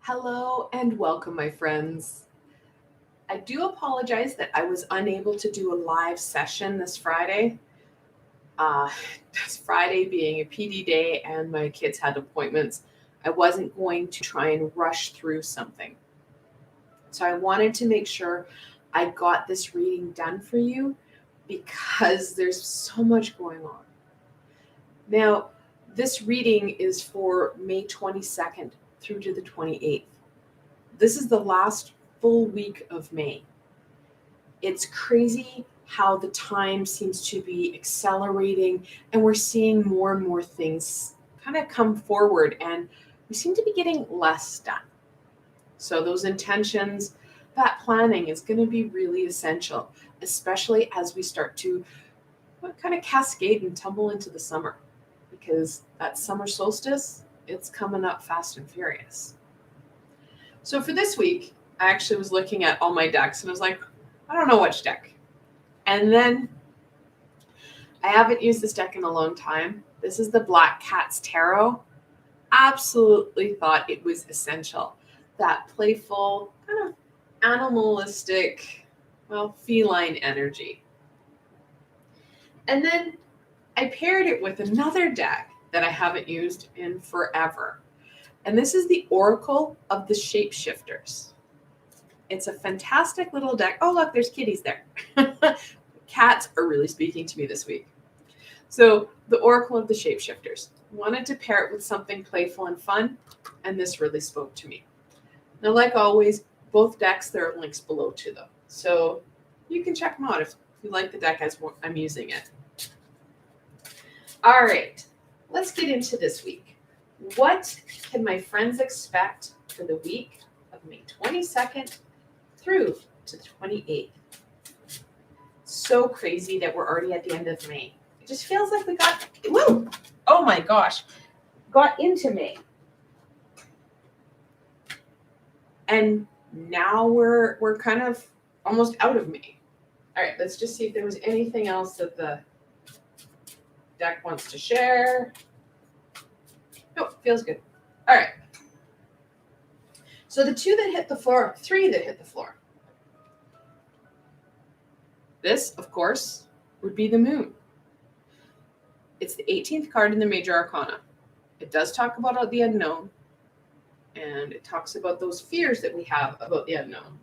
Hello and welcome, my friends. I do apologize that I was unable to do a live session this Friday. This Friday being a PD day and my kids had appointments, I wasn't going to try and rush through something. So I wanted to make sure I got this reading done for you because there's so much going on. Now, this reading is for May 22nd through to the 28th. This is the last full week of May. It's crazy how the time seems to be accelerating and we're seeing more and more things kind of come forward and we seem to be getting less done. So those intentions, that planning is going to be really essential, especially as we start to kind of cascade and tumble into the summer, because that summer solstice, it's coming up fast and furious. So for this week, I actually was looking at all my decks and I was like, I don't know which deck. And then I haven't used this deck in a long time. This is the Black Cat's Tarot. Absolutely thought it was essential. That playful, kind of animalistic, feline energy. And then I paired it with another deck that I haven't used in forever. And this is the Oracle of the Shapeshifters. It's a fantastic little deck. Oh, look, there's kitties there. Cats are really speaking to me this week. So the Oracle of the Shapeshifters. Wanted to pair it with something playful and fun, and this really spoke to me. Now, like always, both decks, there are links below to them. So you can check them out if you like the deck as I'm using it. All right, let's get into this week. What can my friends expect for the week of May 22nd through to the 28th? So crazy that we're already at the end of May. It just feels like we got into May. And now we're kind of almost out of May. All right, let's just see if there was anything else that the deck wants to share. Nope, feels good. All right. So the three that hit the floor. This, of course, would be the moon. It's the 18th card in the Major Arcana. It does talk about the unknown, and it talks about those fears that we have about the unknown.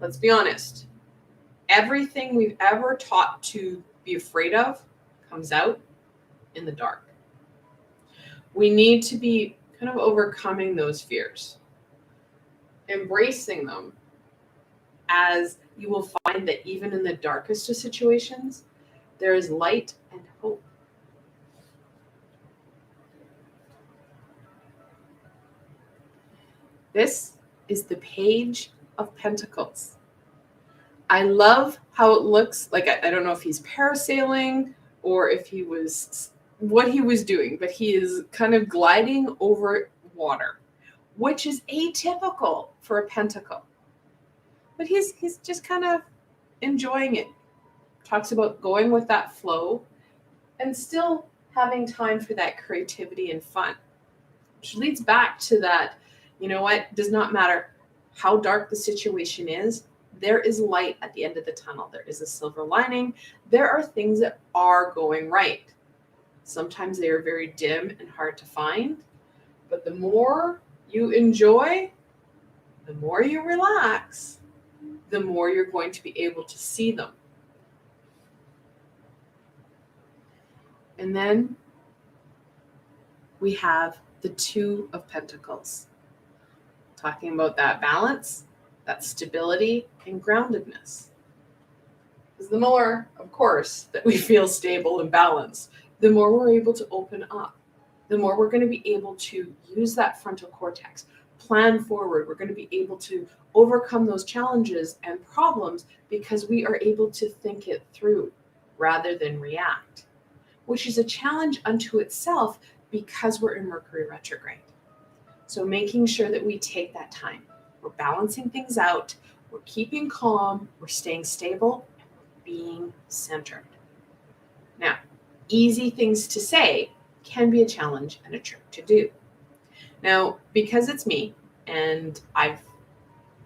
Let's be honest. Everything we've ever taught to be afraid of comes out in the dark. We need to be kind of overcoming those fears, embracing them, as you will find that even in the darkest of situations, there is light and hope. This is the Page of Pentacles. I love how it looks. Like, I don't know if he's parasailing or if what he was doing, but he is kind of gliding over water, which is atypical for a pentacle. But he's just kind of enjoying it. Talks about going with that flow and still having time for that creativity and fun, which leads back to that, does not matter how dark the situation is, there is light at the end of the tunnel. There is a silver lining. There are things that are going right. Sometimes they are very dim and hard to find, but the more you enjoy, the more you relax, the more you're going to be able to see them. And then we have the Two of Pentacles, talking about that balance, that stability, and groundedness. Because the more, of course, that we feel stable and balanced, the more we're able to open up, the more we're going to be able to use that frontal cortex, plan forward. We're going to be able to overcome those challenges and problems because we are able to think it through rather than react, which is a challenge unto itself because we're in Mercury Retrograde. So making sure that we take that time. We're balancing things out. We're keeping calm. We're staying stable. And we're being centered. Now, easy things to say can be a challenge and a trick to do. Now, because it's me and I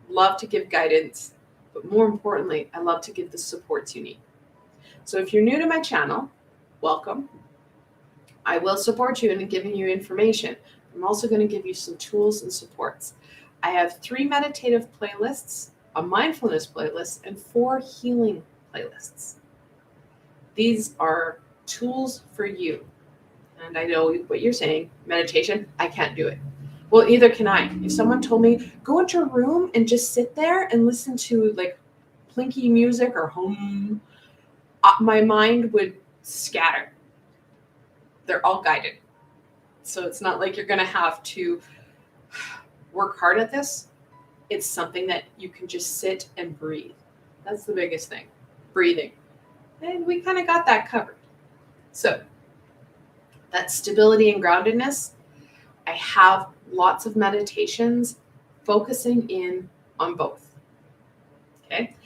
love to give guidance, but more importantly, I love to give the supports you need. So if you're new to my channel, welcome. I will support you in giving you information. I'm also going to give you some tools and supports. I have 3 meditative playlists, a mindfulness playlist, and 4 healing playlists. These are tools for you. And I know what you're saying, meditation, I can't do it. Well, neither can I. If someone told me, go into a room and just sit there and listen to like plinky music or hum, my mind would scatter. They're all guided. So it's not like you're going to have to work hard at this. It's something that you can just sit and breathe. That's the biggest thing, breathing. And we kind of got that covered. So that's stability and groundedness. I have lots of meditations focusing in on both. Okay.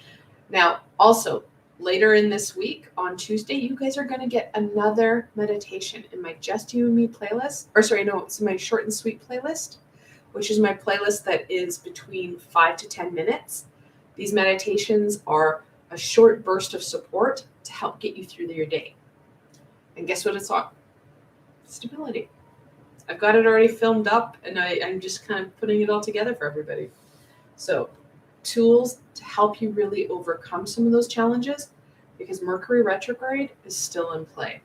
Now, also, later in this week, on Tuesday, you guys are going to get another meditation in my Just You and Me playlist. It's my short and sweet playlist, which is my playlist that is between 5 to 10 minutes. These meditations are a short burst of support to help get you through your day. And guess what it's on? Stability. I've got it already filmed up, and I'm just kind of putting it all together for everybody. So, tools to help you really overcome some of those challenges, because Mercury Retrograde is still in play.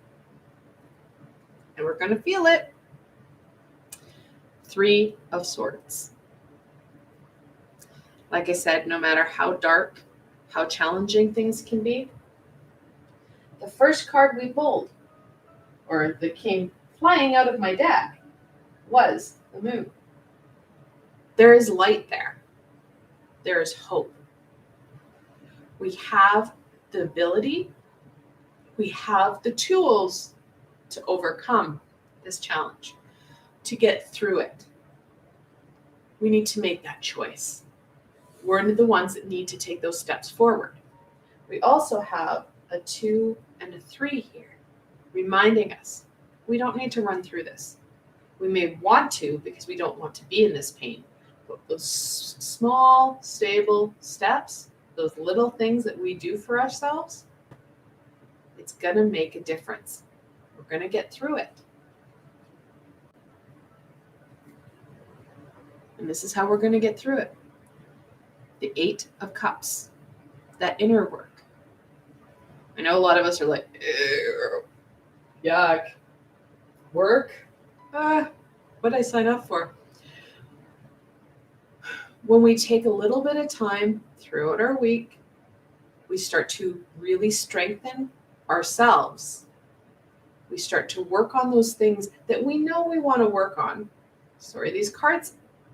And we're going to feel it. 3 of Swords. Like I said, no matter how dark, how challenging things can be, the first card we pulled, or that came flying out of my deck, was the Moon. There is light there. There is hope. We have the ability, we have the tools to overcome this challenge, to get through it. We need to make that choice. We're the ones that need to take those steps forward. We also have a 2 and a 3 here, reminding us we don't need to run through this. We may want to because we don't want to be in this pain. But those small, stable steps, those little things that we do for ourselves, it's going to make a difference. We're going to get through it. And this is how we're going to get through it. The 8 of Cups, that inner work. I know a lot of us are like, ew, yuck, work? What did I sign up for? When we take a little bit of time throughout our week, we start to really strengthen ourselves. We start to work on those things that we know we want to work on. Sorry, these cards,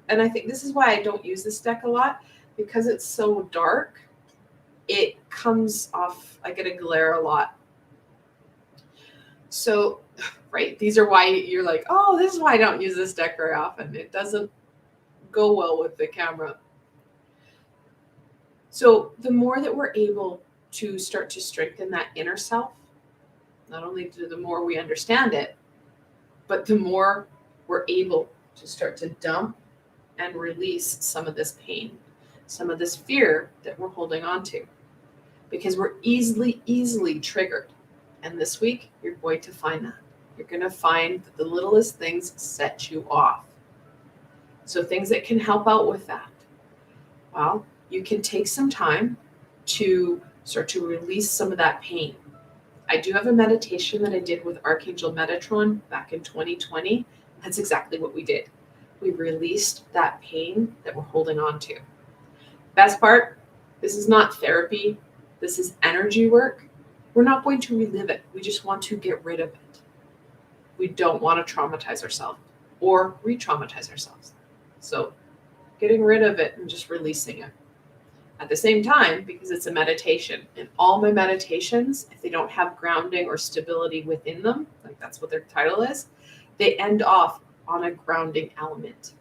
and I think this is why I don't use this deck a lot, because it's so dark, it comes off, I get a glare a lot. So, right, these are why you're like, oh, this is why I don't use this deck very often. It doesn't go well with the camera. So the more that we're able to start to strengthen that inner self, not only do the more we understand it, but the more we're able to start to dump and release some of this pain, some of this fear that we're holding on to, because we're easily triggered. And this week, you're going to find that. You're going to find that the littlest things set you off. So things that can help out with that. Well, you can take some time to start to release some of that pain. I do have a meditation that I did with Archangel Metatron back in 2020. That's exactly what we did. We released that pain that we're holding on to. Best part, this is not therapy. This is energy work. We're not going to relive it. We just want to get rid of it. We don't want to traumatize ourselves or re-traumatize ourselves. So getting rid of it and just releasing it. At the same time, because it's a meditation, and all my meditations, if they don't have grounding or stability within them, like that's what their title is, they end off on a grounding element.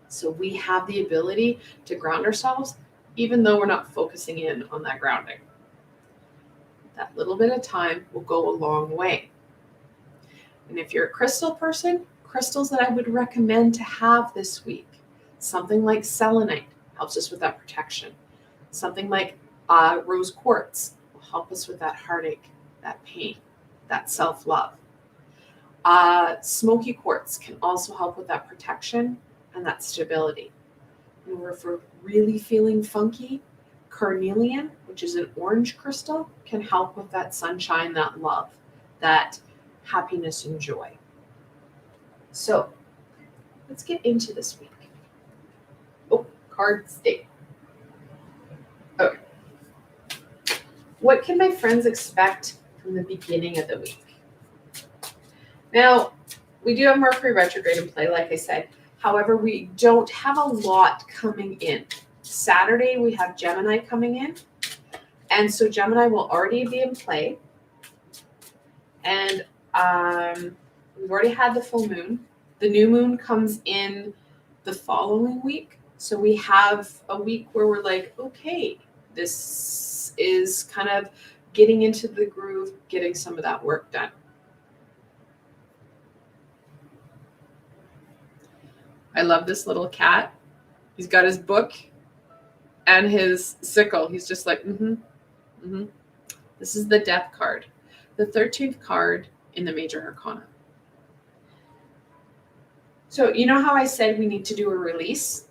So we have the ability to ground ourselves, even though we're not focusing in on that grounding. That little bit of time will go a long way. And if you're a crystal person, crystals that I would recommend to have this week. Something like selenite helps us with that protection. Something like rose quartz will help us with that heartache, that pain, that self-love. Smoky quartz can also help with that protection and that stability. And if we're really feeling funky, carnelian, which is an orange crystal, can help with that sunshine, that love, that happiness and joy. So let's get into this week. Oh, card state. Okay. What can my friends expect from the beginning of the week? Now, we do have Mercury Retrograde in play, like I said. However, we don't have a lot coming in. Saturday, we have Gemini coming in. And so Gemini will already be in play. And we've already had the full moon. The new moon comes in the following week. So we have a week where we're like, okay, this is kind of getting into the groove, getting some of that work done. I love this little cat. He's got his book and his sickle. He's just like, This is the Death card, the 13th card in the Major Arcana. So you know how I said we need to do a release?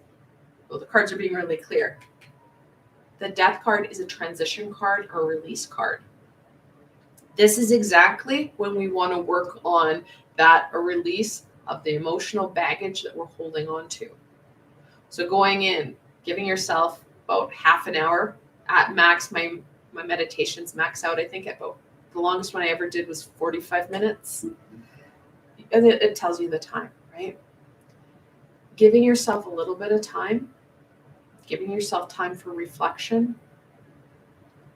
Well, the cards are being really clear. The Death card is a transition card or release card. This is exactly when we want to work on that, a release of the emotional baggage that we're holding on to. So going in, giving yourself about half an hour at max. My meditations max out, I think, at about the longest one I ever did was 45 minutes. And it tells you the time, right? Giving yourself a little bit of time, giving yourself time for reflection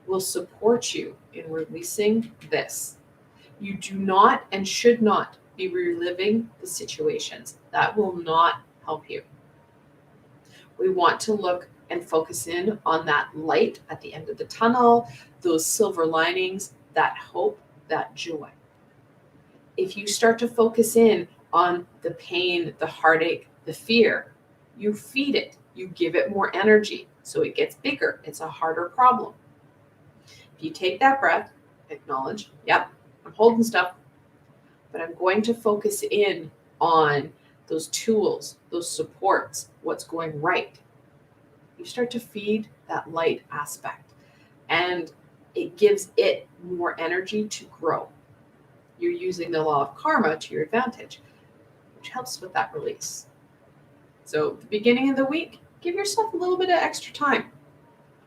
will support you in releasing this. You do not and should not be reliving the situations. That will not help you. We want to look and focus in on that light at the end of the tunnel, those silver linings, that hope, that joy. If you start to focus in on the pain, the heartache, the fear, you feed it, you give it more energy, so it gets bigger. It's a harder problem. If you take that breath, acknowledge, yep, I'm holding stuff, but I'm going to focus in on those tools, those supports, what's going right. You start to feed that light aspect, and it gives it more energy to grow. You're using the law of karma to your advantage, which helps with that release. So the beginning of the week, give yourself a little bit of extra time.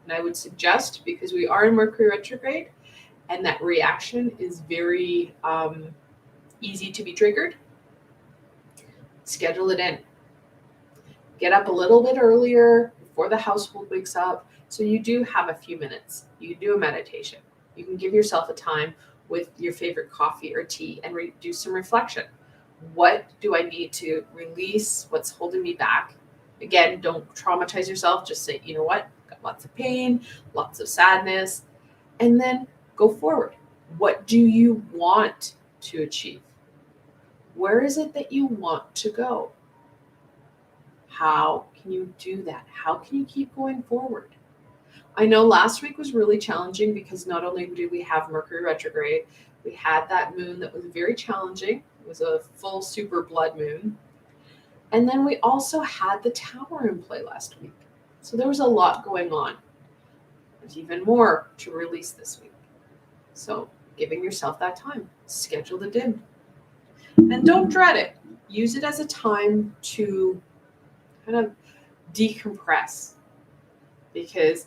And I would suggest, because we are in Mercury retrograde, and that reaction is very easy to be triggered, schedule it in. Get up a little bit earlier before the household wakes up, so you do have a few minutes. You can do a meditation. You can give yourself a time with your favorite coffee or tea and do some reflection. What do I need to release? What's holding me back? Again, don't traumatize yourself. Just say, you know what? Got lots of pain, lots of sadness, and then go forward. What do you want to achieve? Where is it that you want to go? How can you do that? How can you keep going forward? I know last week was really challenging because not only did we have Mercury retrograde, we had that moon that was very challenging. It was a full super blood moon. And then we also had the Tower in play last week. So there was a lot going on. There's even more to release this week. So giving yourself that time, schedule the dim. And don't dread it. Use it as a time to kind of decompress. Because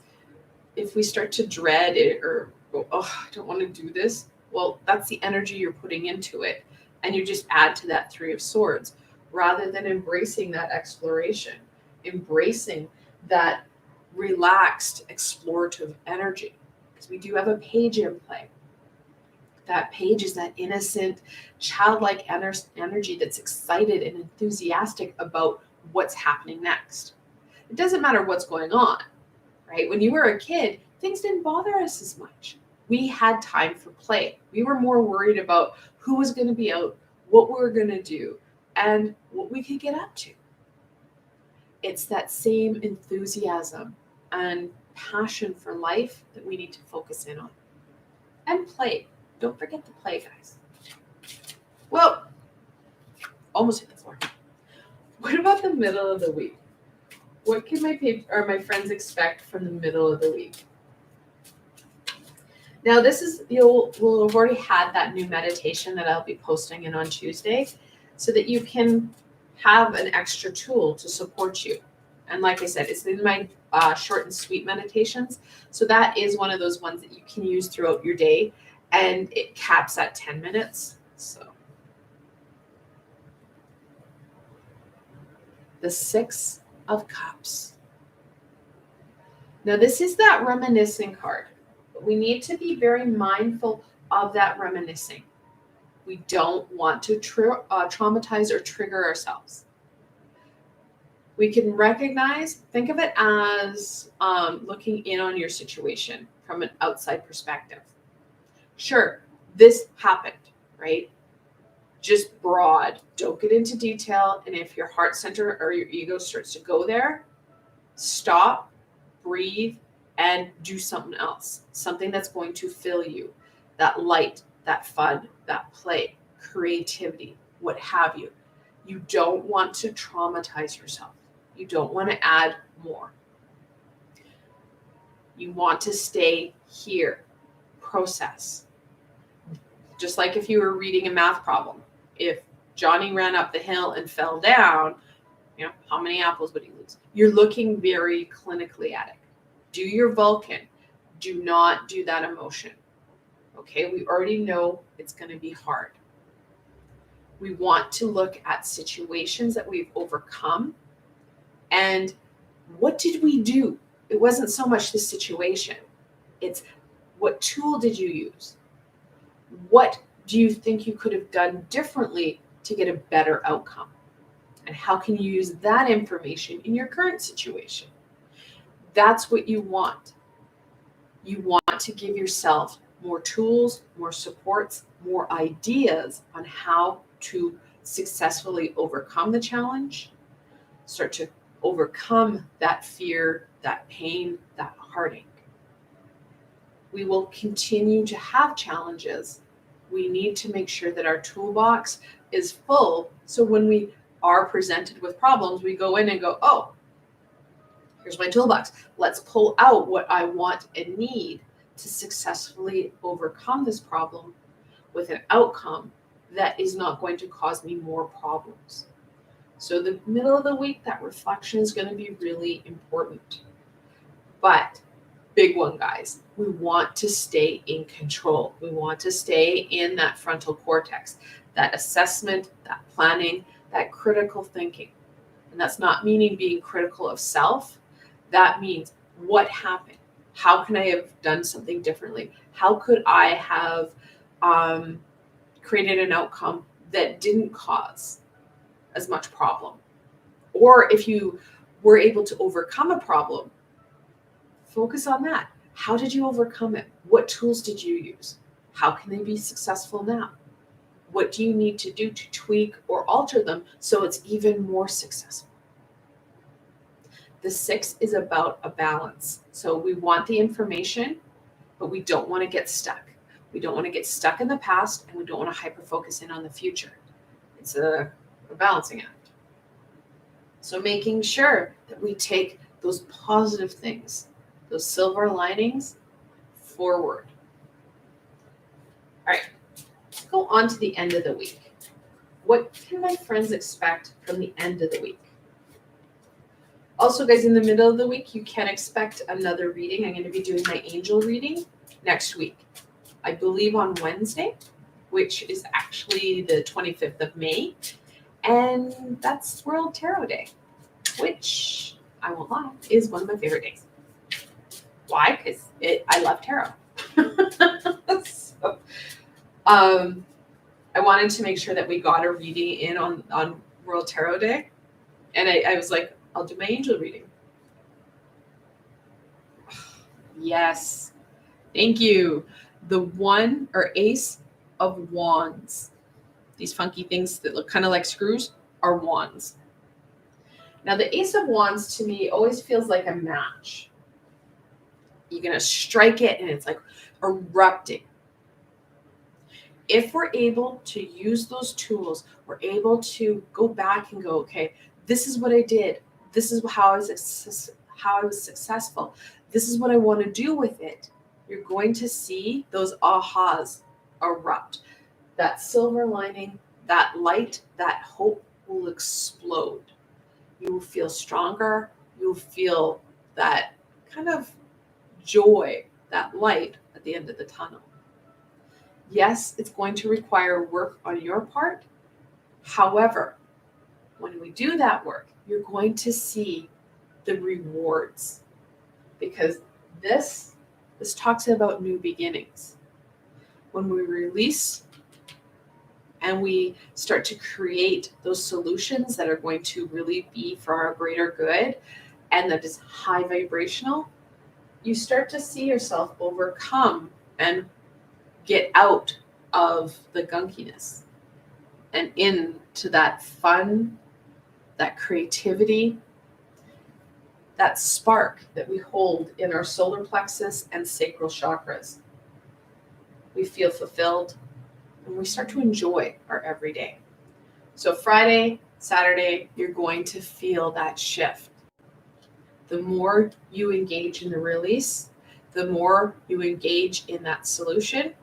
if we start to dread it or go, oh, I don't want to do this, well, that's the energy you're putting into it. And you just add to that 3 of Swords rather than embracing that exploration, embracing that relaxed, explorative energy. Because we do have a page in play. That page is that innocent, childlike energy that's excited and enthusiastic about what's happening next. It doesn't matter what's going on, right? When you were a kid, things didn't bother us as much. We had time for play. We were more worried about who was going to be out, what we were going to do, and what we could get up to. It's that same enthusiasm and passion for life that we need to focus in on. And play. Don't forget to play, guys. Well, almost hit the floor. What about the middle of the week? What can my friends expect from the middle of the week? Now, this is, we'll have already had that new meditation that I'll be posting in on Tuesday, so that you can have an extra tool to support you. And like I said, it's in my short and sweet meditations. So that is one of those ones that you can use throughout your day, and it caps at 10 minutes. So the 6 of Cups. Now, this is that reminiscing card. But we need to be very mindful of that reminiscing. We don't want to traumatize or trigger ourselves. We can recognize, think of it as looking in on your situation from an outside perspective. Sure, this happened, right? Just broad. Don't get into detail. And if your heart center or your ego starts to go there, stop, breathe, and do something else. Something that's going to fill you. That light, that fun, that play, creativity, what have you. You don't want to traumatize yourself. You don't want to add more. You want to stay here. Process. Just like if you were reading a math problem. If Johnny ran up the hill and fell down, how many apples would he lose? You're looking very clinically at it. Do your Vulcan. Do not do that emotion. Okay, we already know it's going to be hard. We want to look at situations that we've overcome. And what did we do? It wasn't so much the situation. It's what tool did you use? What do you think you could have done differently to get a better outcome? And how can you use that information in your current situation? That's what you want. You want to give yourself more tools, more supports, more ideas on how to successfully overcome the challenge, start to overcome that fear, that pain, that heartache. We will continue to have challenges. We need to make sure that our toolbox is full, so when we are presented with problems, we go in and go, oh, here's my toolbox. Let's pull out what I want and need to successfully overcome this problem with an outcome that is not going to cause me more problems. So the middle of the week, that reflection is going to be really important. But big one, guys, we want to stay in control. We want to stay in that frontal cortex, that assessment, that planning, that critical thinking. And that's not meaning being critical of self. That means, what happened? How can I have done something differently? How could I have created an outcome that didn't cause as much problem? Or if you were able to overcome a problem, focus on that. How did you overcome it? What tools did you use? How can they be successful now? What do you need to do to tweak or alter them so it's even more successful? The 6 is about a balance. So we want the information, but we don't want to get stuck. We don't want to get stuck in the past, and we don't want to hyper-focus in on the future. It's a balancing act. So making sure that we take those positive things, those silver linings, forward. All right, let's go on to the end of the week. What can my friends expect from the end of the week? Also, guys, in the middle of the week, you can expect another reading. I'm going to be doing my angel reading next week. I believe on Wednesday, which is actually the 25th of May. And that's World Tarot Day, which, I won't lie, is one of my favorite days. Why? Because I love tarot. So, I wanted to make sure that we got a reading in on World Tarot Day. And I was like, I'll do my angel reading. Yes. Thank you. The one or Ace of Wands. These funky things that look kind of like screws. are wands. Now, the Ace of Wands to me always feels like a match. You're going to strike it and it's like erupting. If we're able to use those tools, we're able to go back and go, okay, this is what I did. This is how I was successful. This is what I want to do with it. You're going to see those ahas erupt. That silver lining, that light, that hope will explode. You will feel stronger. You'll feel that kind of joy, that light at the end of the tunnel. Yes, it's going to require work on your part. However, when we do that work, you're going to see the rewards, because this talks about new beginnings. When we release and we start to create those solutions that are going to really be for our greater good and that is high vibrational, you start to see yourself overcome and get out of the gunkiness and into that fun, that creativity, that spark that we hold in our solar plexus and sacral chakras. We feel fulfilled and we start to enjoy our everyday. So Friday, Saturday, you're going to feel that shift. The more you engage in the release, the more you engage in that solution,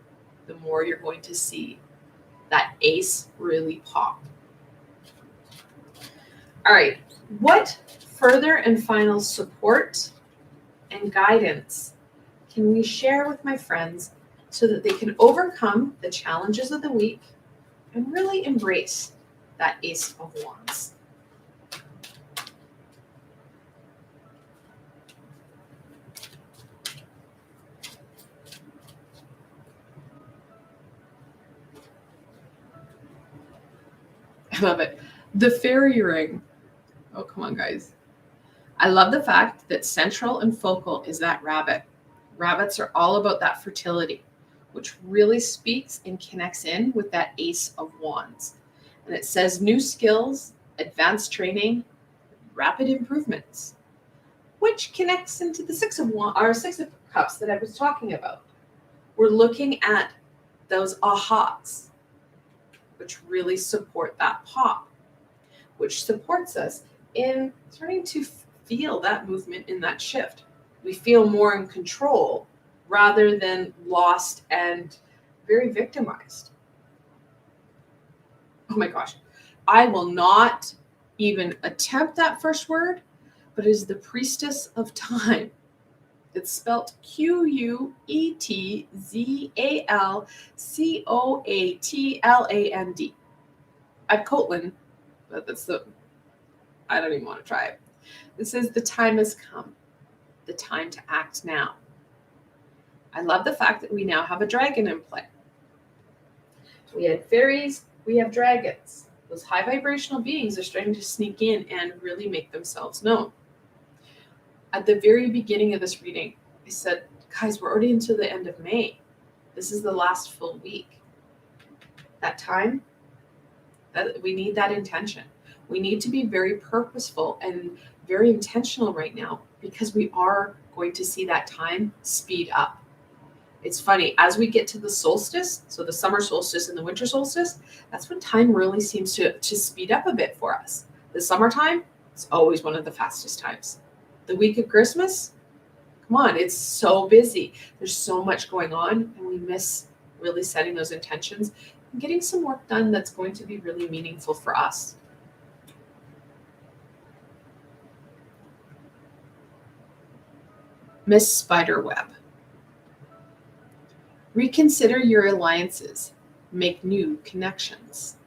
the more you're going to see that ace really pop. All right, what further and final support and guidance can we share with my friends so that they can overcome the challenges of the week and really embrace that Ace of Wands? I love it. The fairy ring. Oh, come on, guys. I love the fact that central and focal is that rabbit. Rabbits are all about that fertility, which really speaks and connects in with that Ace of Wands. And it says new skills, advanced training, rapid improvements, which connects into the Six of Cups that I was talking about. We're looking at those ahas, which really support that pop, which supports us in starting to feel that movement in that shift. We feel more in control rather than lost and very victimized. Oh my gosh. I will not even attempt that first word, but it is the Priestess of Time. It's spelled Quetzalcoatland. I've Coatland, but I don't even want to try it. It says the time has come, the time to act now. I love the fact that we now have a dragon in play. We had fairies, we have dragons. Those high vibrational beings are starting to sneak in and really make themselves known. At the very beginning of this reading, I said, guys, we're already into the end of May. This is the last full week. That time, that we need that intention. We need to be very purposeful and very intentional right now, because we are going to see that time speed up. It's funny, as we get to the solstice, so the summer solstice and the winter solstice, that's when time really seems to speed up a bit for us. The summertime, it's always one of the fastest times. The week of Christmas, come on, it's so busy. There's so much going on, and we miss really setting those intentions and getting some work done that's going to be really meaningful for us. Miss Spiderweb. Reconsider your alliances. Make new connections.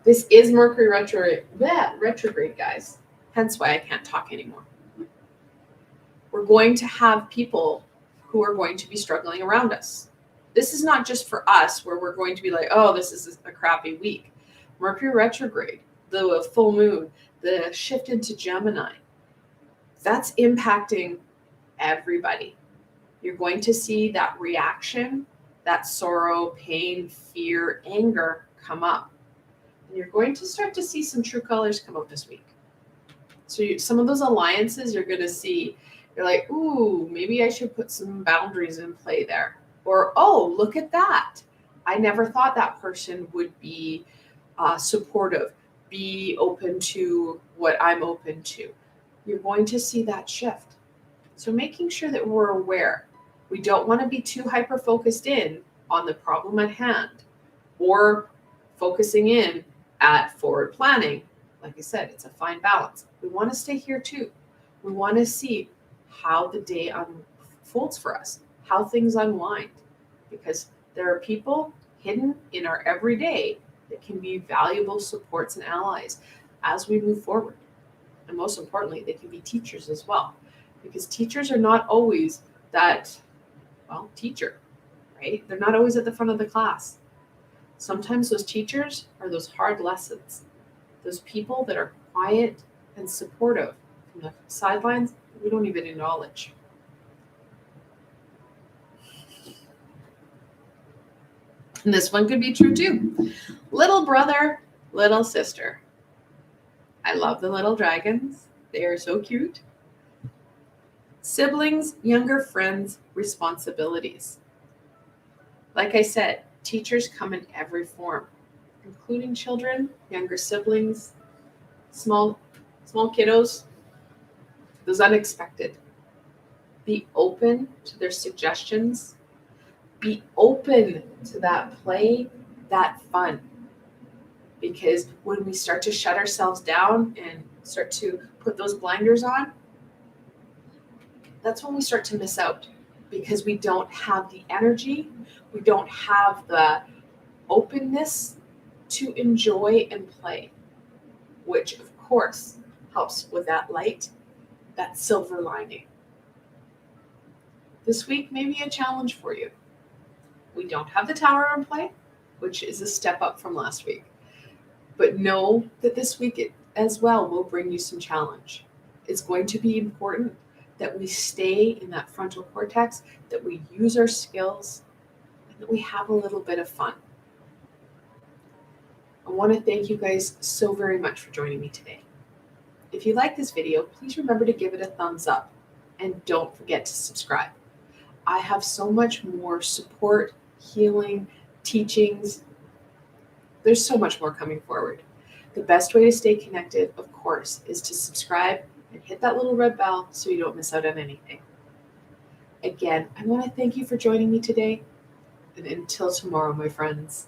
This is Mercury retrograde, guys. Hence why I can't talk anymore. We're going to have people who are going to be struggling around us. This is not just for us, where we're going to be like, oh, this is a crappy week. Mercury retrograde, the full moon, the shift into Gemini, that's impacting everybody. You're going to see that reaction, that sorrow, pain, fear, anger come up. And you're going to start to see some true colors come out this week. So some of those alliances you're going to see, you're like, ooh, maybe I should put some boundaries in play there. Or, oh, look at that. I never thought that person would be supportive, be open to what I'm open to. You're going to see that shift. So making sure that we're aware. We don't want to be too hyper-focused in on the problem at hand or focusing in at forward planning. Like I said, it's a fine balance. We want to stay here too. We want to see how the day unfolds for us, how things unwind, because there are people hidden in our everyday that can be valuable supports and allies as we move forward. And most importantly, they can be teachers as well, because teachers are not always that, well, teacher, right? They're not always at the front of the class. Sometimes those teachers are those hard lessons, those people that are quiet and supportive from the sidelines that we don't even acknowledge. And this one could be true too. Little brother, little sister. I love the little dragons. They are so cute. Siblings, younger friends, responsibilities. Like I said, teachers come in every form, including children, younger siblings, small kiddos, those unexpected. Be open to their suggestions. Be open to that play, that fun. Because when we start to shut ourselves down and start to put those blinders on, that's when we start to miss out, because we don't have the energy, we don't have the openness to enjoy and play, which of course helps with that light, that silver lining. This week may be a challenge for you. We don't have the tower in play, which is a step up from last week. But know that this week as well will bring you some challenge. It's going to be important that we stay in that frontal cortex, that we use our skills, and that we have a little bit of fun. I want to thank you guys so very much for joining me today. If you like this video, please remember to give it a thumbs up and don't forget to subscribe. I have so much more support, healing, teachings. There's so much more coming forward. The best way to stay connected, of course, is to subscribe and hit that little red bell so you don't miss out on anything. Again, I want to thank you for joining me today. And until tomorrow, my friends.